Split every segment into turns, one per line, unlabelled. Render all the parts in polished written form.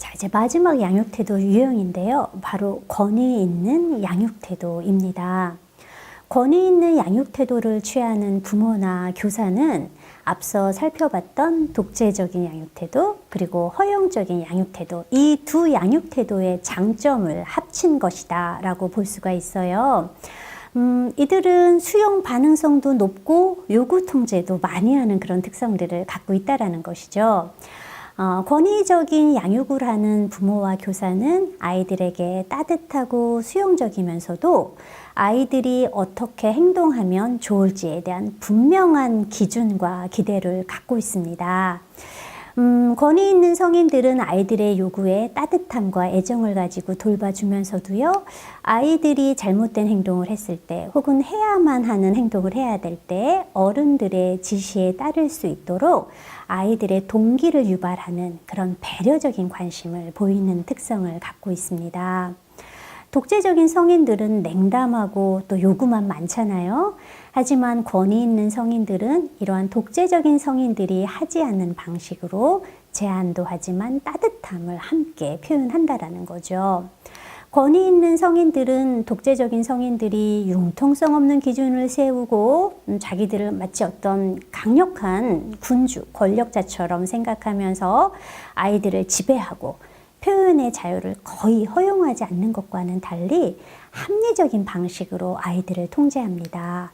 자, 이제 마지막 양육태도 유형인데요. 바로 권위 있는 양육태도입니다. 권위 있는 양육태도를 취하는 부모나 교사는 앞서 살펴봤던 독재적인 양육태도 그리고 허용적인 양육태도, 이 두 양육태도의 장점을 합친 것이다 라고 볼 수가 있어요. 이들은 수용 반응성도 높고 요구 통제도 많이 하는 그런 특성들을 갖고 있다는 것이죠. 권위적인 양육을 하는 부모와 교사는 아이들에게 따뜻하고 수용적이면서도 아이들이 어떻게 행동하면 좋을지에 대한 분명한 기준과 기대를 갖고 있습니다. 권위 있는 성인들은 아이들의 요구에 따뜻함과 애정을 가지고 돌봐주면서도요, 아이들이 잘못된 행동을 했을 때 혹은 해야만 하는 행동을 해야 될 때 어른들의 지시에 따를 수 있도록 아이들의 동기를 유발하는 그런 배려적인 관심을 보이는 특성을 갖고 있습니다. 독재적인 성인들은 냉담하고 또 요구만 많잖아요. 하지만 권위 있는 성인들은 이러한 독재적인 성인들이 하지 않는 방식으로 제한도 하지만 따뜻함을 함께 표현한다라는 거죠. 권위 있는 성인들은 독재적인 성인들이 융통성 없는 기준을 세우고 자기들을 마치 어떤 강력한 군주, 권력자처럼 생각하면서 아이들을 지배하고 표현의 자유를 거의 허용하지 않는 것과는 달리 합리적인 방식으로 아이들을 통제합니다.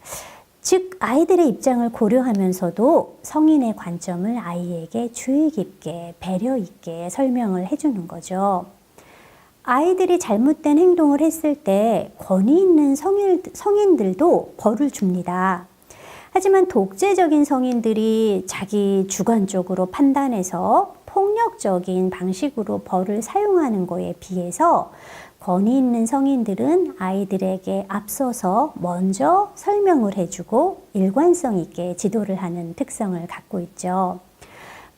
즉, 아이들의 입장을 고려하면서도 성인의 관점을 아이에게 주의 깊게, 배려 있게 설명을 해주는 거죠. 아이들이 잘못된 행동을 했을 때 권위 있는 성인들도 벌을 줍니다. 하지만 독재적인 성인들이 자기 주관적으로 판단해서 폭력적인 방식으로 벌을 사용하는 것에 비해서 권위 있는 성인들은 아이들에게 앞서서 먼저 설명을 해주고 일관성 있게 지도를 하는 특성을 갖고 있죠.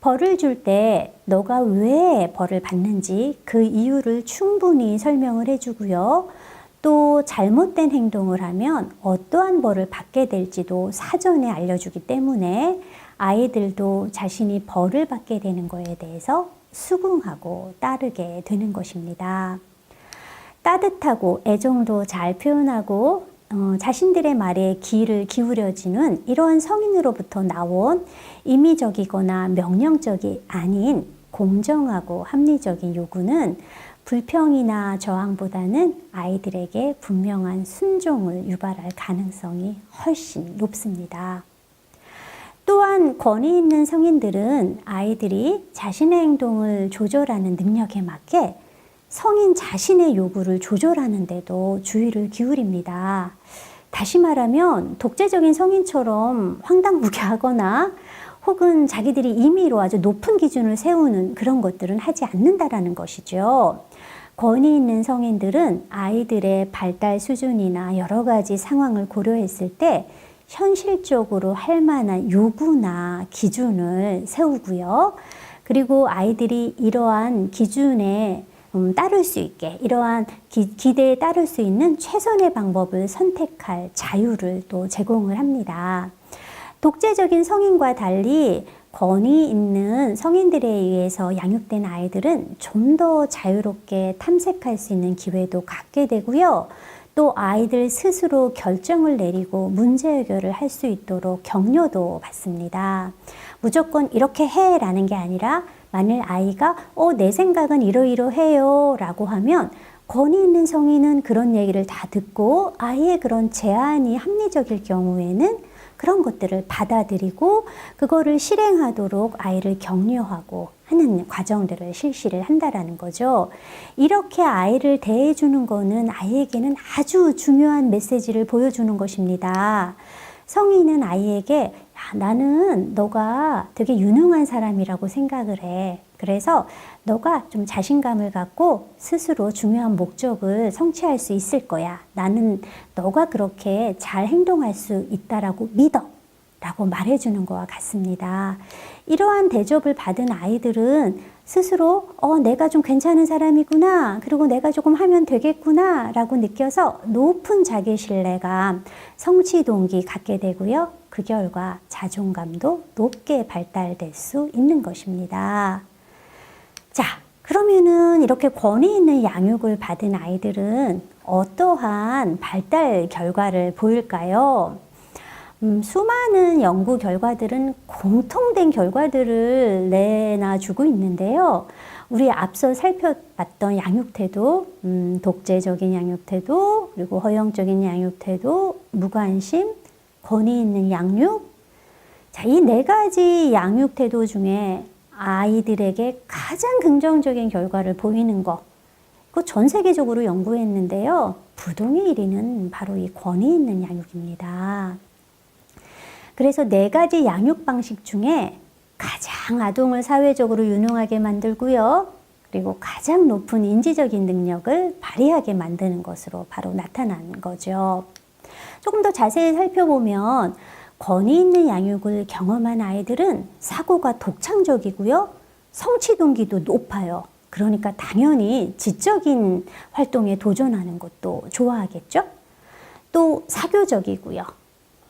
벌을 줄 때 너가 왜 벌을 받는지 그 이유를 충분히 설명을 해주고요. 또 잘못된 행동을 하면 어떠한 벌을 받게 될지도 사전에 알려주기 때문에 아이들도 자신이 벌을 받게 되는 것에 대해서 수긍하고 따르게 되는 것입니다. 따뜻하고 애정도 잘 표현하고 자신들의 말에 귀를 기울여지는 이러한 성인으로부터 나온 임의적이거나 명령적이 아닌 공정하고 합리적인 요구는 불평이나 저항보다는 아이들에게 분명한 순종을 유발할 가능성이 훨씬 높습니다. 또한 권위 있는 성인들은 아이들이 자신의 행동을 조절하는 능력에 맞게 성인 자신의 요구를 조절하는 데도 주의를 기울입니다. 다시 말하면 독재적인 성인처럼 황당무계하거나 혹은 자기들이 임의로 아주 높은 기준을 세우는 그런 것들은 하지 않는다라는 것이죠. 권위 있는 성인들은 아이들의 발달 수준이나 여러 가지 상황을 고려했을 때 현실적으로 할 만한 요구나 기준을 세우고요. 그리고 아이들이 이러한 기준에 따를 수 있게, 이러한 기대에 따를 수 있는 최선의 방법을 선택할 자유를 또 제공을 합니다. 독재적인 성인과 달리 권위 있는 성인들에 의해서 양육된 아이들은 좀 더 자유롭게 탐색할 수 있는 기회도 갖게 되고요. 또 아이들 스스로 결정을 내리고 문제 해결을 할 수 있도록 격려도 받습니다. 무조건 이렇게 해 라는 게 아니라 만일 아이가 내 생각은 이러이러해요 라고 하면 권위 있는 성인은 그런 얘기를 다 듣고 아이의 그런 제안이 합리적일 경우에는 그런 것들을 받아들이고 그거를 실행하도록 아이를 격려하고 하는 과정들을 실시를 한다라는 거죠. 이렇게 아이를 대해주는 거는 아이에게는 아주 중요한 메시지를 보여주는 것입니다. 성인은 아이에게 나는 너가 되게 유능한 사람이라고 생각을 해. 그래서 너가 좀 자신감을 갖고 스스로 중요한 목적을 성취할 수 있을 거야. 나는 너가 그렇게 잘 행동할 수 있다라고 믿어. 라고 말해주는 것과 같습니다. 이러한 대접을 받은 아이들은 스스로 내가 좀 괜찮은 사람이구나, 그리고 내가 조금 하면 되겠구나 라고 느껴서 높은 자기신뢰감, 성취동기 갖게 되고요. 그 결과 자존감도 높게 발달될 수 있는 것입니다. 자, 그러면은 이렇게 권위 있는 양육을 받은 아이들은 어떠한 발달 결과를 보일까요? 수많은 연구 결과들은 공통된 결과들을 내놔주고 있는데요. 우리 앞서 살펴봤던 양육태도, 독재적인 양육태도, 그리고 허용적인 양육태도, 무관심, 권위 있는 양육. 자, 이 네 가지 양육태도 중에 아이들에게 가장 긍정적인 결과를 보이는 것, 그거 전 세계적으로 연구했는데요. 부동의 1위는 바로 이 권위 있는 양육입니다. 그래서 네 가지 양육 방식 중에 가장 아동을 사회적으로 유능하게 만들고요. 그리고 가장 높은 인지적인 능력을 발휘하게 만드는 것으로 바로 나타나는 거죠. 조금 더 자세히 살펴보면 권위 있는 양육을 경험한 아이들은 사고가 독창적이고요. 성취 동기도 높아요. 그러니까 당연히 지적인 활동에 도전하는 것도 좋아하겠죠. 또 사교적이고요.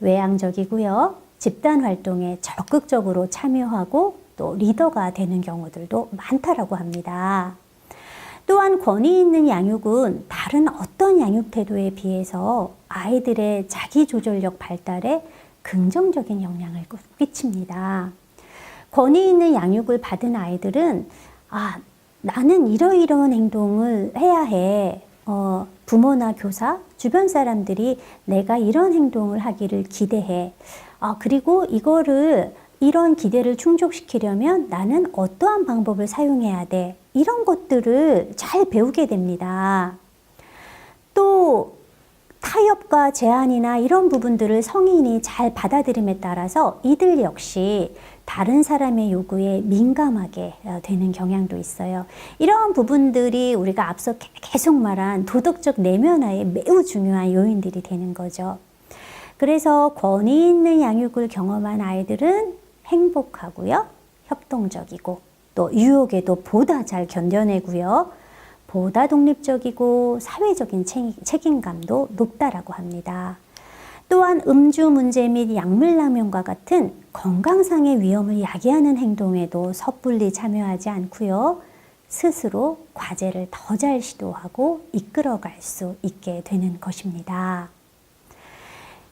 외향적이고요. 집단 활동에 적극적으로 참여하고 또 리더가 되는 경우들도 많다라고 합니다. 또한 권위 있는 양육은 다른 어떤 양육 태도에 비해서 아이들의 자기조절력 발달에 긍정적인 영향을 끼칩니다. 권위 있는 양육을 받은 아이들은 나는 이러이러한 행동을 해야 해. 부모나 교사, 주변 사람들이 내가 이런 행동을 하기를 기대해. 그리고 이런 기대를 충족시키려면 나는 어떠한 방법을 사용해야 돼. 이런 것들을 잘 배우게 됩니다. 또 타협과 제한이나 이런 부분들을 성인이 잘 받아들임에 따라서 이들 역시 다른 사람의 요구에 민감하게 되는 경향도 있어요. 이런 부분들이 우리가 앞서 계속 말한 도덕적 내면화에 매우 중요한 요인들이 되는 거죠. 그래서 권위 있는 양육을 경험한 아이들은 행복하고요, 협동적이고 또 유혹에도 보다 잘 견뎌내고요, 보다 독립적이고 사회적인 책임감도 높다라고 합니다. 또한 음주 문제 및 약물남용과 같은 건강상의 위험을 야기하는 행동에도 섣불리 참여하지 않고요, 스스로 과제를 더 잘 시도하고 이끌어갈 수 있게 되는 것입니다.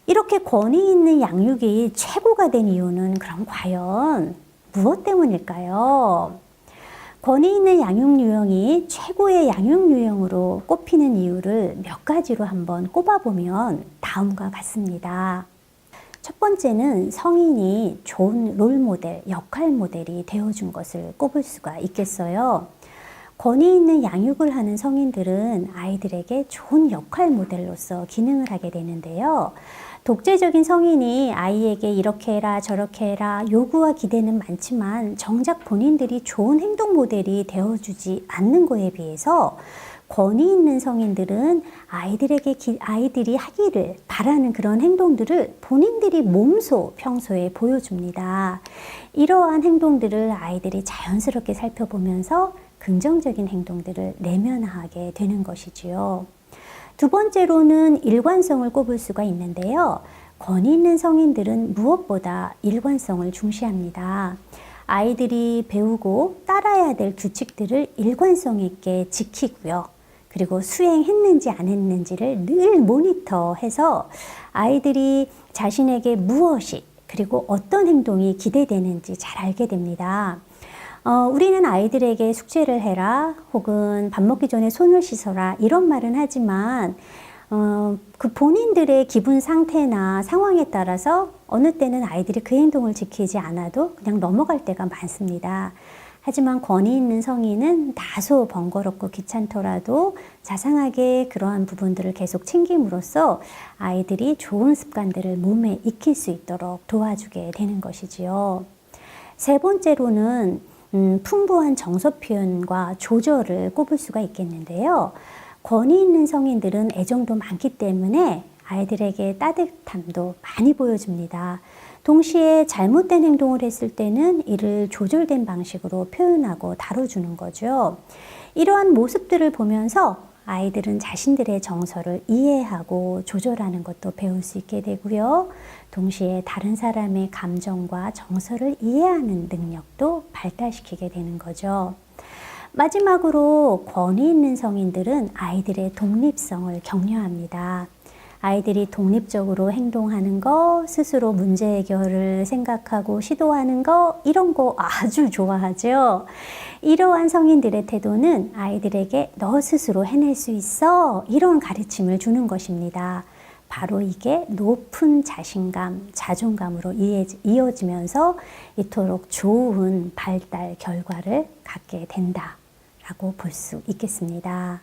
이렇게 권위 있는 양육이 최고가 된 이유는 그럼 과연 무엇 때문일까요? 권위 있는 양육 유형이 최고의 양육 유형으로 꼽히는 이유를 몇 가지로 한번 꼽아보면 다음과 같습니다. 첫 번째는 성인이 좋은 롤모델, 역할 모델이 되어준 것을 꼽을 수가 있겠어요. 권위 있는 양육을 하는 성인들은 아이들에게 좋은 역할 모델로서 기능을 하게 되는데요. 독재적인 성인이 아이에게 이렇게 해라 저렇게 해라 요구와 기대는 많지만 정작 본인들이 좋은 행동 모델이 되어주지 않는 거에 비해서 권위 있는 성인들은 아이들이 하기를 바라는 그런 행동들을 본인들이 몸소 평소에 보여줍니다. 이러한 행동들을 아이들이 자연스럽게 살펴보면서 긍정적인 행동들을 내면화하게 되는 것이지요. 두 번째로는 일관성을 꼽을 수가 있는데요. 권위 있는 성인들은 무엇보다 일관성을 중시합니다. 아이들이 배우고 따라야 될 규칙들을 일관성 있게 지키고요. 그리고 수행했는지 안 했는지를 늘 모니터해서 아이들이 자신에게 무엇이 그리고 어떤 행동이 기대되는지 잘 알게 됩니다. 우리는 아이들에게 숙제를 해라 혹은 밥 먹기 전에 손을 씻어라 이런 말은 하지만 그 본인들의 기분 상태나 상황에 따라서 어느 때는 아이들이 그 행동을 지키지 않아도 그냥 넘어갈 때가 많습니다. 하지만 권위 있는 성인은 다소 번거롭고 귀찮더라도 자상하게 그러한 부분들을 계속 챙김으로써 아이들이 좋은 습관들을 몸에 익힐 수 있도록 도와주게 되는 것이지요. 세 번째로는 풍부한 정서 표현과 조절을 꼽을 수가 있겠는데요. 권위 있는 성인들은 애정도 많기 때문에 아이들에게 따뜻함도 많이 보여줍니다. 동시에 잘못된 행동을 했을 때는 이를 조절된 방식으로 표현하고 다뤄주는 거죠. 이러한 모습들을 보면서 아이들은 자신들의 정서를 이해하고 조절하는 것도 배울 수 있게 되고요. 동시에 다른 사람의 감정과 정서를 이해하는 능력도 발달시키게 되는 거죠. 마지막으로 권위 있는 성인들은 아이들의 독립성을 격려합니다. 아이들이 독립적으로 행동하는 거, 스스로 문제 해결을 생각하고 시도하는 거, 이런 거 아주 좋아하죠. 이러한 성인들의 태도는 아이들에게 너 스스로 해낼 수 있어, 이런 가르침을 주는 것입니다. 바로 이게 높은 자신감, 자존감으로 이어지면서 이토록 좋은 발달 결과를 갖게 된다라고 볼 수 있겠습니다.